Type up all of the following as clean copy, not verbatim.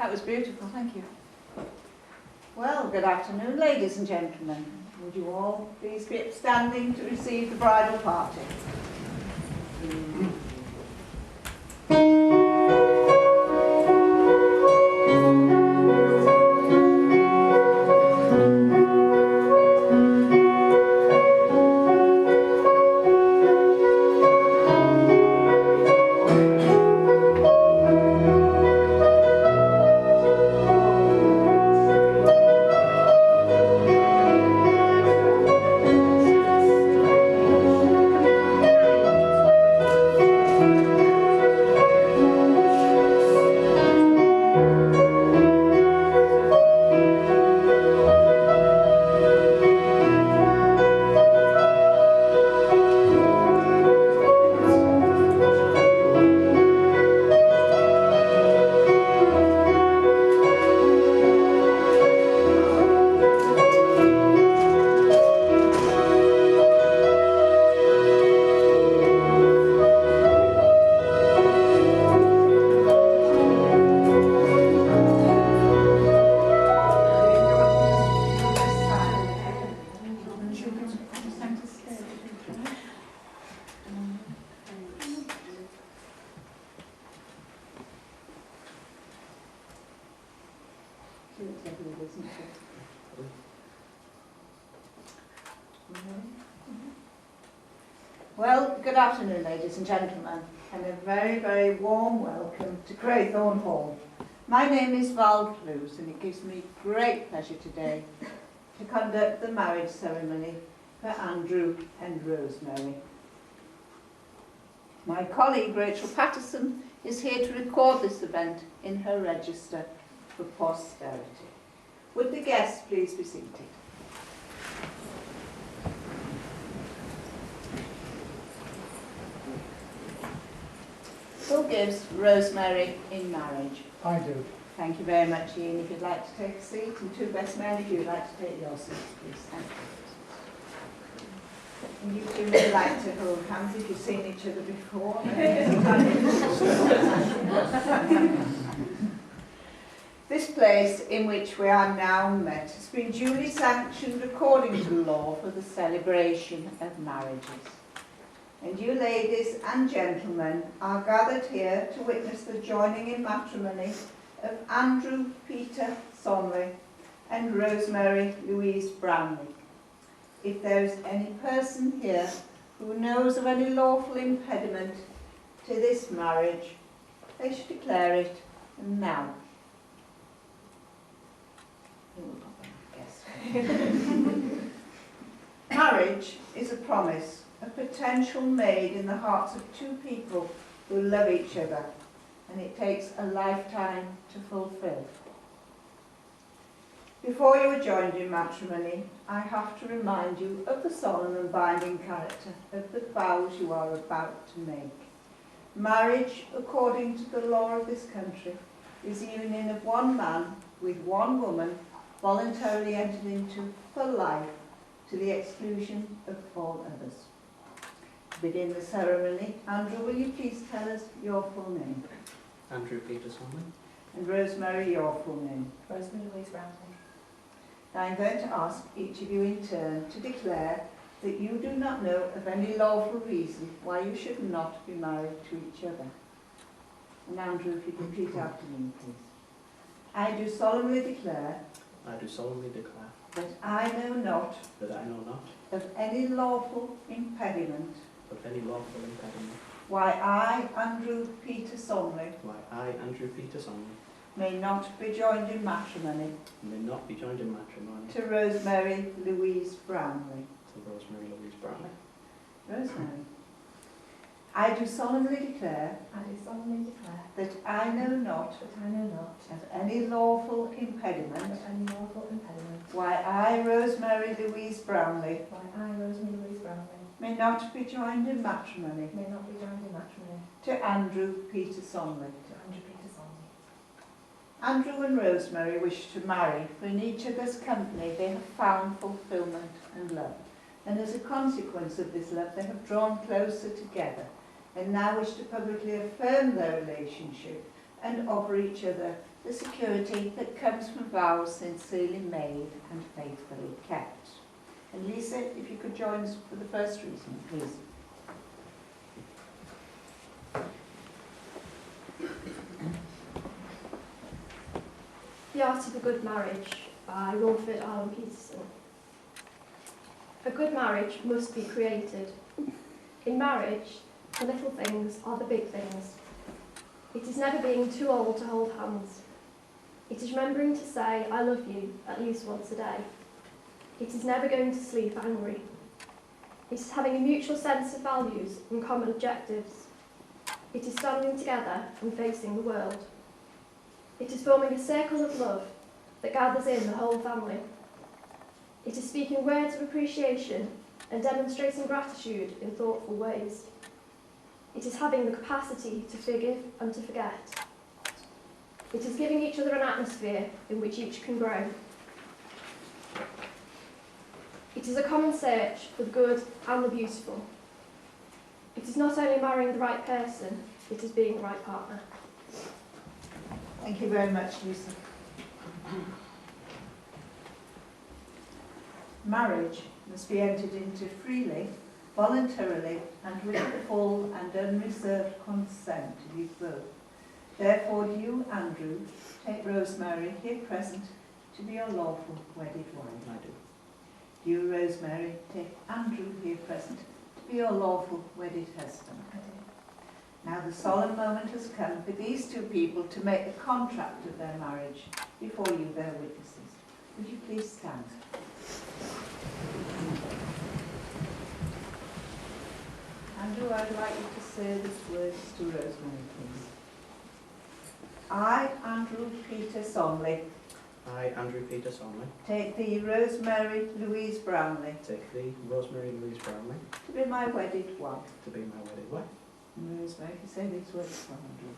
That was beautiful, thank you. Well, good afternoon, ladies and gentlemen. Would you all please be upstanding to receive the bridal party? Well, good afternoon, ladies and gentlemen, and a very, very warm welcome to Crathorne Hall. My name is Val Clues, and it gives me great pleasure today to conduct the marriage ceremony for Andrew and Rosemary. My colleague Rachel Patterson is here to record this event in her register for posterity. Would the guests please be seated? Who gives Rosemary in marriage? I do. Thank you very much, Ian. If you'd like to take a seat, and two best men, if you'd like to take your seats, please. Thank you. And you two would like to hold hands if you've seen each other before. This place in which we are now met has been duly sanctioned according to law for the celebration of marriages. And you ladies and gentlemen are gathered here to witness the joining in matrimony of Andrew Peter Sonley and Rosemary Louise Brownlee. If there is any person here who knows of any lawful impediment to this marriage, they should declare it now. Marriage is a promise, a potential made in the hearts of two people who love each other, and it takes a lifetime to fulfill. Before you are joined in matrimony, I have to remind you of the solemn and binding character of the vows you are about to make. Marriage, according to the law of this country, is the union of one man with one woman voluntarily entered into for life to the exclusion of all others. To begin the ceremony, Andrew, will you please tell us your full name? Andrew Peter Sonley. And Rosemary, your full name? Rosemary Louise Brownlee. Now I'm going to ask each of you in turn to declare that you do not know of any lawful reason why you should not be married to each other. And Andrew, if you could repeat after me, please. I do solemnly declare I do solemnly declare that I know not that I know not of any lawful impediment of any lawful impediment why I, Andrew Peter Sonley, why I, Andrew Peter Sonley, may not be joined in matrimony may not be joined in matrimony to Rosemary Louise Brownlee. to Rosemary Louise Brownlee. Rosemary. I do solemnly declare I do solemnly declare that I know not that I know not of any lawful of impediment any lawful impediment why I, Rosemary Louise Brownlee, why I, Rosemary Louise Brownlee, may not be joined in matrimony may not be joined in matrimony to Andrew Peter Sonley. to Andrew Peter Sonley. Andrew and Rosemary wish to marry, for in each other's company they have found fulfilment and love. And as a consequence of this love, they have drawn closer together and now wish to publicly affirm their relationship and offer each other the security that comes from vows sincerely made and faithfully kept. And Lisa, if you could join us for the first reading, please. The Art of a Good Marriage by Wilfred Allen Peterson. A good marriage must be created. In marriage, the little things are the big things. It is never being too old to hold hands. It is remembering to say, I love you, at least once a day. It is never going to sleep angry. It is having a mutual sense of values and common objectives. It is standing together and facing the world. It is forming a circle of love that gathers in the whole family. It is speaking words of appreciation and demonstrating gratitude in thoughtful ways. It is having the capacity to forgive and to forget. It is giving each other an atmosphere in which each can grow. It is a common search for the good and the beautiful. It is not only marrying the right person, it is being the right partner. Thank you very much, Lisa. Marriage must be entered into freely, voluntarily, and with the full and unreserved consent of you both. Therefore, do you, Andrew, take Rosemary, here present, to be your lawful wedded wife. I do. Do you, Rosemary, take Andrew, here present, to be your lawful wedded husband. I do. Now the solemn moment has come for these two people to make the contract of their marriage before you, their witnesses. Would you please stand? Andrew, I'd like you to say these words to Rosemary, please. I, Andrew Peter Sonley, I, Andrew Peter Sonley, take thee, Rosemary Louise Brownlee, take thee, Rosemary Louise Brownlee, to be my wedded wife. to be my wedded wife. Rosemary, if you say these words for Andrew.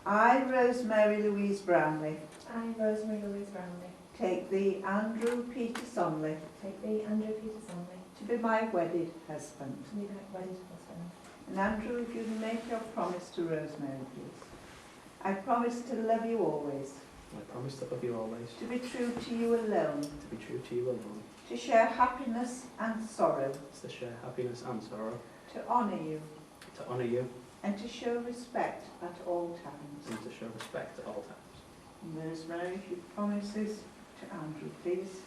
I, Rosemary Louise Brownlee, I, Rosemary Louise Brownlee, take thee, Andrew Peter Sonley, take thee, Andrew Peter Sonley, to be my wedded husband. to be my wedded husband. And Andrew, if you can make your promise to Rosemary, please. I promise to love you always, I promise to love you always, to be true to you alone, to be true to you alone, to share happiness and sorrow, to share happiness and sorrow, to honour you, to honour you, and to show respect at all times. and to show respect at all times. Rosemary, if you promise this to Andrew, please.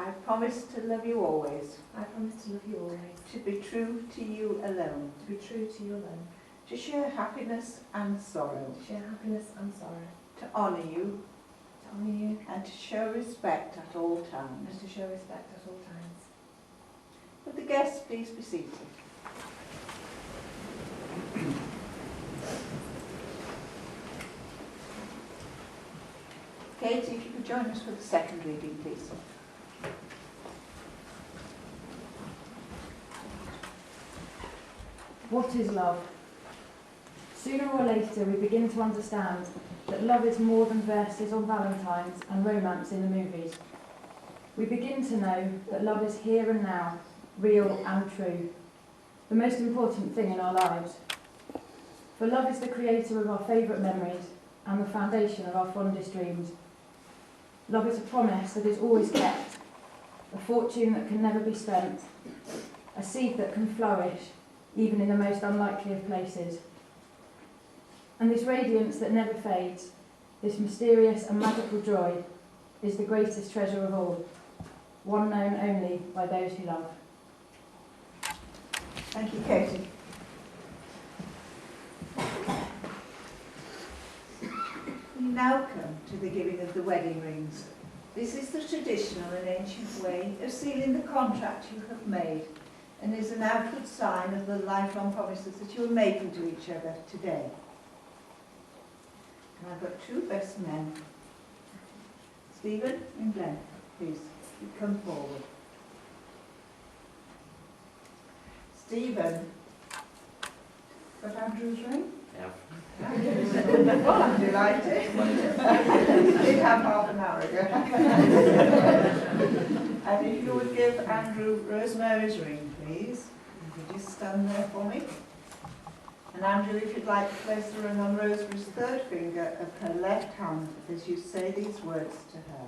I promise to love you always, I promise to love you always, to be true to you alone, to be true to you alone, to share happiness and sorrow, to share happiness and sorrow, to honour you, to honour you, and to show respect at all times. and to show respect at all times. Would the guests please be seated? Katie, if you could join us for the second reading, please. What is love? Sooner or later we begin to understand that love is more than verses on Valentine's and romance in the movies. We begin to know that love is here and now, real and true, the most important thing in our lives. For love is the creator of our favourite memories and the foundation of our fondest dreams. Love is a promise that is always kept, a fortune that can never be spent, a seed that can flourish even in the most unlikely of places. And this radiance that never fades, this mysterious and magical joy, is the greatest treasure of all, one known only by those who love. Thank you, Katie. We now come to the giving of the wedding rings. This is the traditional and ancient way of sealing the contract you have made, and is an outward sign of the lifelong promises that you are making to each other today. And I've got two best men, Stephen and Glenn. Please, you come forward. Stephen, got Andrew's ring? Yeah. Well, I'm delighted. Did have half an hour ago. And if you would give Andrew Rosemary's ring, please. If you just stand there for me. And Andrew, if you'd like to place the ring on Rosemary's third finger of her left hand as you say these words to her.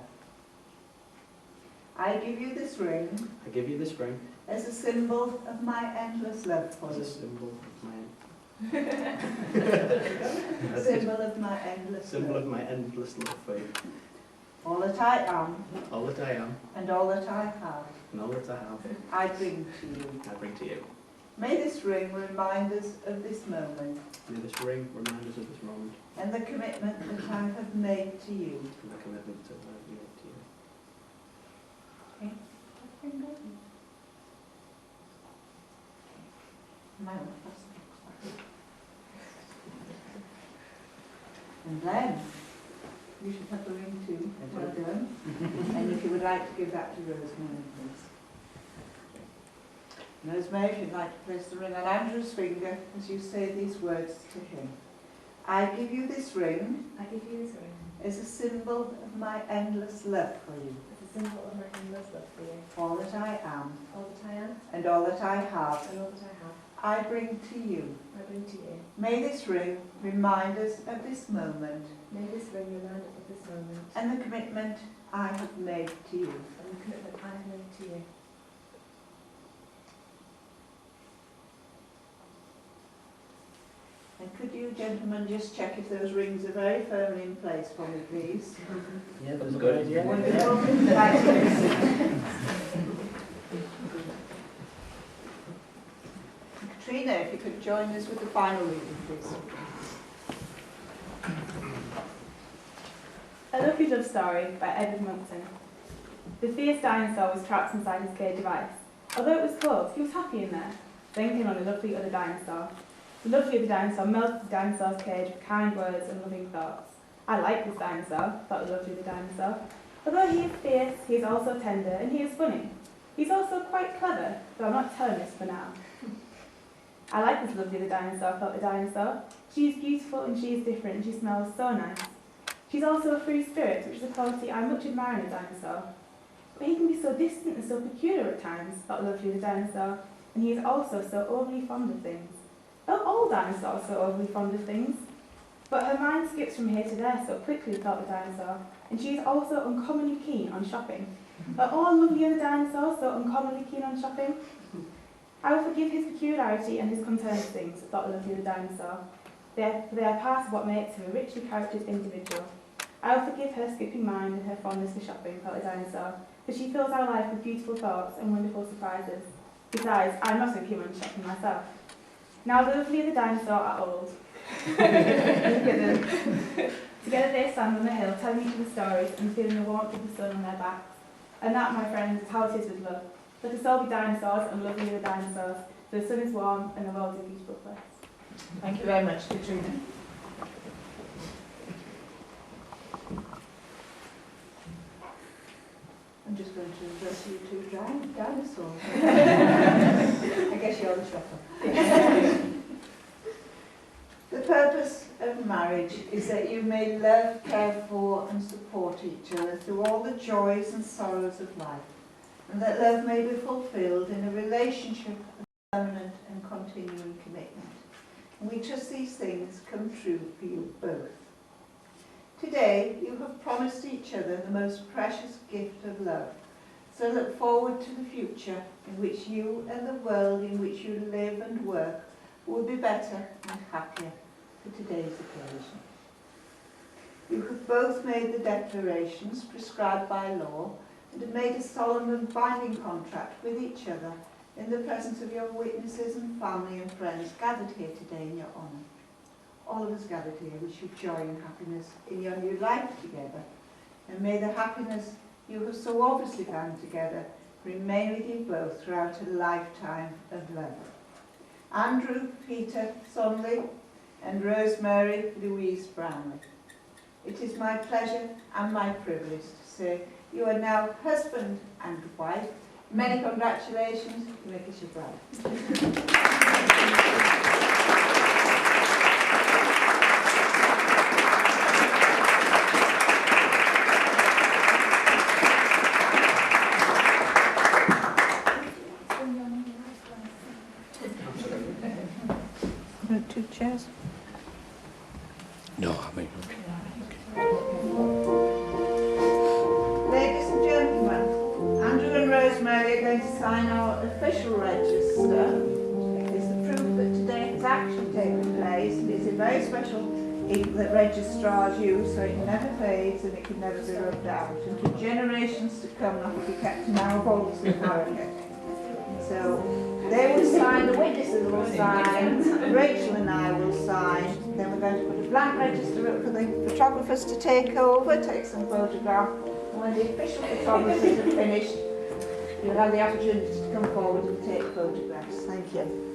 I give you this ring I give you this ring as a symbol of my endless love for as a you. symbol of my Symbol of my endless love. love for you. All that I am All that I am and all that I have, and all that I have, I bring to you. I bring to you. May this ring remind us of this moment May this ring remind us of this moment and the commitment that I have made to you. and the commitment that I have made to you. And then, you should have the ring too. Well done. And if you would like to give that to Rosemary, please. Rosemary, if you'd like to place the ring on Andrew's finger as you say these words to him. I give you this ring I give you this ring as a symbol of my endless love for you. as a symbol of my endless love for you. All that I am All that I am and all that I have, and all that I have, I bring to you. I bring to you. May this ring remind us of this moment May this ring remind us of this moment and the commitment I have made to you. and the commitment I have made to you. And could you gentlemen just check if those rings are very firmly in place for me, please? Yeah, that's a good idea. Wonderful. Right, please. Katrina, if you could join us with the final reading, please. A Lovely Love Story by Edward Monckton. The fierce dinosaur was trapped inside his cage of ice. Although it was cold, he was happy in there. Then came on a lovely other dinosaur. The lovely other dinosaur melted the dinosaur's cage with kind words and loving thoughts. I like this dinosaur, thought the lovely other dinosaur. Although he is fierce, he is also tender and he is funny. He's also quite clever, though I'm not telling this for now. I like this lovely other dinosaur, thought the dinosaur. She is beautiful and she is different and she smells so nice. She's also a free spirit, which is a quality I much admire in a dinosaur. But he can be so distant and so peculiar at times, thought the lovely other dinosaur, and he is also so overly fond of things. Well, all dinosaurs are so overly fond of things. But her mind skips from here to there so quickly, thought the dinosaur, and she is also uncommonly keen on shopping. Are all lovely other dinosaurs so uncommonly keen on shopping? I will forgive his peculiarity and his concern with things, thought the lovely other dinosaur. They are part of what makes him a richly charactered individual. I will forgive her skipping mind and her fondness for shopping, thought the dinosaur, for she fills our life with beautiful thoughts and wonderful surprises. Besides, I'm not so keen on shopping myself. Now the lovely other dinosaur are old. Look at them. Together they stand on the hill, telling each other stories and feeling the warmth of the sun on their backs. And that, my friends, is how it is with love. Let us all be dinosaurs and lovely other dinosaurs. The sun is warm and the world is a beautiful place. Thank you very much, Katrina. I'm just going to address you two dinosaurs. I guess you're the shopper. The purpose of marriage is that you may love, care for and support each other through all the joys and sorrows of life, and that love may be fulfilled in a relationship of permanent and continuing commitment. And we trust these things come true for you both. Today, you have promised each other the most precious gift of love. So look forward to the future in which you and the world in which you live and work will be better and happier for today's occasion. You have both made the declarations prescribed by law and have made a solemn and binding contract with each other in the presence of your witnesses and family and friends gathered here today in your honour. All of us gathered here wish you joy and happiness in your new life together, and may the happiness you have so obviously found together remain with you both throughout a lifetime of love. Andrew Peter Sonley and Rosemary Louise Brownlee. It is my pleasure and my privilege to say you are now husband and wife. Many congratulations. You make us your bride. Two chairs. Ladies and gentlemen, Andrew and Rosemary are going to sign our official register. It is the proof that today has actually taken place. It is a very special ink that registrars use, so it never fades and it can never be rubbed out. And for generations to come, it will be kept in our vaults in Harrogate. So they will sign, the witnesses will sign, Rachel and I will sign. Then we're going to put a blank register up for the photographers to take over, take some photographs. And when the official photographers are finished, you'll have the opportunity to come forward and take photographs. Thank you.